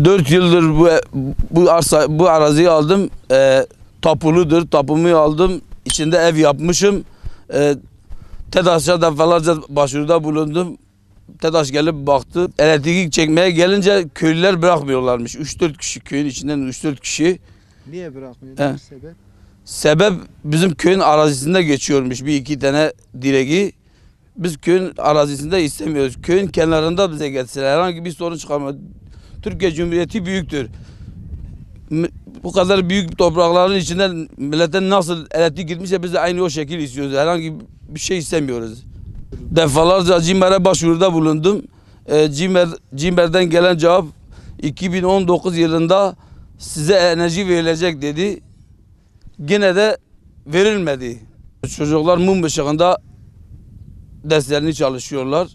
Dört yıldır bu araziyi aldım. Tapuludur. Tapumu aldım. İçinde ev yapmışım. TEDAŞ'a defalarca başvuruda bulundum. TEDAŞ gelip baktı. Elektrik çekmeye gelince köylüler bırakmıyorlarmış. 3-4 kişi köyün içinden 3-4 kişi. Niye bırakmıyorlar? Sebep? Sebep bizim köyün arazisinde geçiyormuş bir iki tane direği. Biz köyün arazisinde istemiyoruz. Köyün kenarında bize geçseler herhangi bir sorun çıkarmaz. Türkiye Cumhuriyeti büyüktür. Bu kadar büyük toprakların içinden milletten nasıl elektrik gitmişse biz de aynı o şekil istiyoruz. Herhangi bir şey istemiyoruz. Defalarca CİMER'e başvuruda bulundum. CİMER'den gelen cevap 2019 yılında size enerji verilecek dedi. Yine de verilmedi. Çocuklar mum ışığında derslerini çalışıyorlar.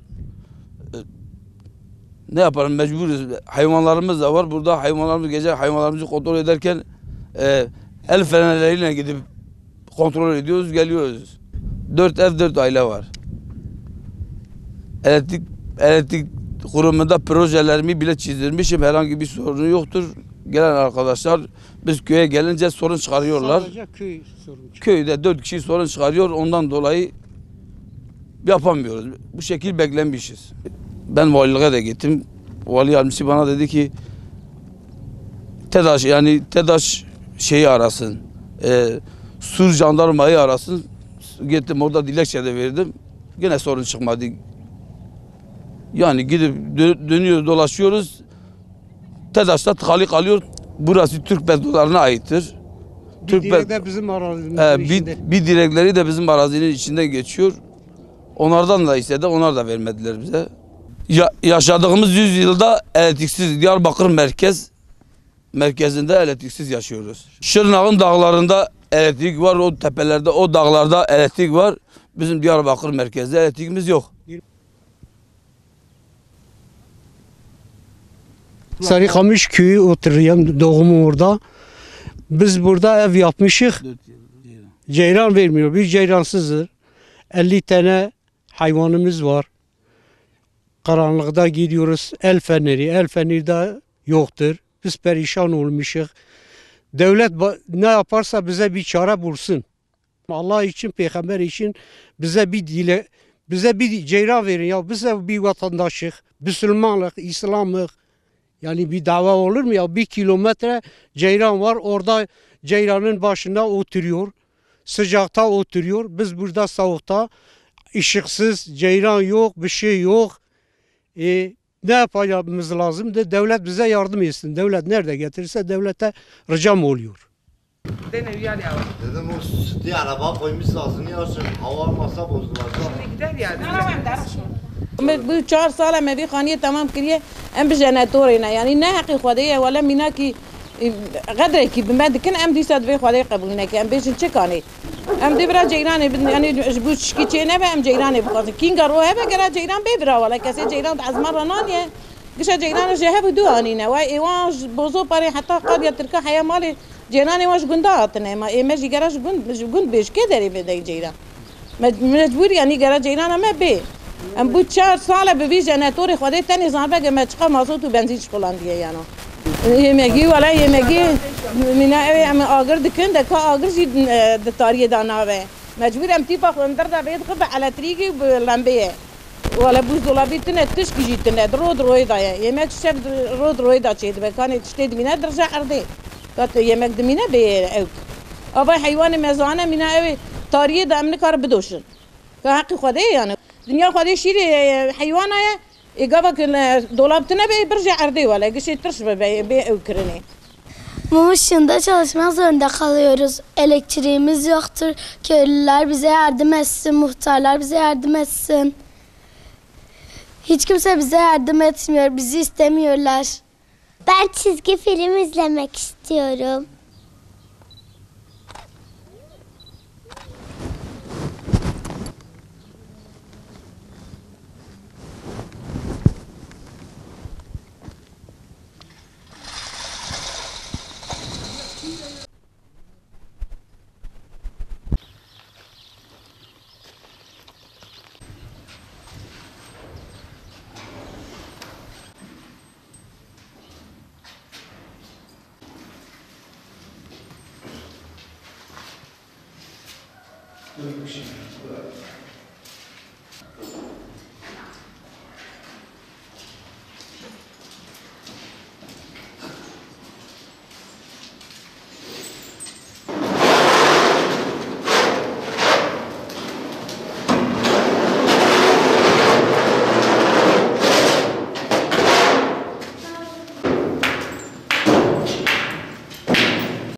Ne yapalım, mecburuz. Hayvanlarımız da var. Burada gece hayvanlarımızı kontrol ederken el fenerleriyle gidip kontrol ediyoruz, geliyoruz. 4 ev 4 aile var. Elektrik kurumunda projelerimi bile çizdirmişim. Herhangi bir sorunu yoktur. Gelen arkadaşlar biz köye gelince sorun çıkarıyorlar. Sadece köy sorun çıkarıyor. Köyde 4 kişi sorun çıkarıyor. Ondan dolayı yapamıyoruz. Bu şekil beklenmişiz. Ben valiliğe de gittim. Vali yardımcısı bana dedi ki TEDAŞ şeyi arasın. Sur jandarmayı arasın. Gittim orada dilekçe de verdim. Yine sorun çıkmadı. Yani gidip dönüyoruz, dolaşıyoruz. TEDAŞ'ta tıkalı kalıyor. Burası Türk petrollerine aittir. Bir direk de bizim arazimizin içinde. Bir direkleri de bizim arazinin içinden geçiyor. Onlardan da istedi, onlar da vermediler bize. Yaşadığımız 100 yılda elektriksiz, Diyarbakır merkezinde elektriksiz yaşıyoruz. Şırnak'ın dağlarında elektrik var, o tepelerde, o dağlarda elektrik var. Bizim Diyarbakır merkezde elektriğimiz yok. Sarıkamış köyü oturuyorum, doğumu orada. Biz burada ev yapmışık. Ceyran vermiyor, biz ceyransızdır. 50 tane hayvanımız var. Karanlıkta gidiyoruz, el feneri de yoktur. Biz perişan olmuşuz. Devlet ne yaparsa bize bir çare bulsun. Allah için, peygamber için bize bir ceyran verin ya. Bize bir vatandaşlık, Müslümanlık, İslamlık. Yani bir dava olur mu ya? 1 kilometre ceyran var. Orada ceyranın başında oturuyor. Sıcakta oturuyor. Biz burada soğukta, ışıksız, ceyran yok, bir şey yok. Ne yapmamız lazım? Devlet bize yardım etsin. Devlet nerede getirirse devlete ricam oluyor. Dedim o sütü araba koymuş ağzını yaşın. Hava masa bozulacak. Bu 4 سال ما في خانية تمام كريه ام بجناتورنا يعني نه حقي خديه ولا مينا كي قدر كي بمد كن ام دي صد في خديه قبولنا كي ام بيشن تشكاني ام دي برا جيران يعني جبوش كي تشينا ام جيران بقاص كين قروا هبه قرا جيران بيبرا ولا كاسي جيران عزمر رنانيه قش جيران جهه بدوانينا واي ايواج بوزو بري حتى قريه تركا حياه مالي جيران واش قنداتنا ما ايماجي قراش قند بيش كدري بدي جيران مجبور يعني قرا جيران ما بي ام بود 4 ساله به وی جنراتور خودی تنی زنبه که مچقه مازوت و بنزین شکلان دیگه یعنی یمگی ولی یمگی مینا ام آگر دکن دکا آگر زید دتاری داناوه مجبور ام تیپا خندر دا بید خب على طريقي بلمبيه ولا بوز دولابی تنه تش کی جیتنه درود روی دا yemek şef rod roy da çeydi be kan işte dmine derse ardı kat yemek dmine be ev aba hayvan mezane mina ev tarihi da amne kar bedoşun ka hakkı خودی yani dünya خودی şiri hayvana İgava ki dolaptına be birce ardı valla kişi tırş be ev kırını. Mum ışığında çalışmak zorunda kalıyoruz. Elektriğimiz yoktur. Köylüler bize yardım etsin, muhtarlar bize yardım etsin. Hiç kimse bize yardım etmiyor, bizi istemiyorlar. Ben çizgi film izlemek istiyorum. 40 kişi.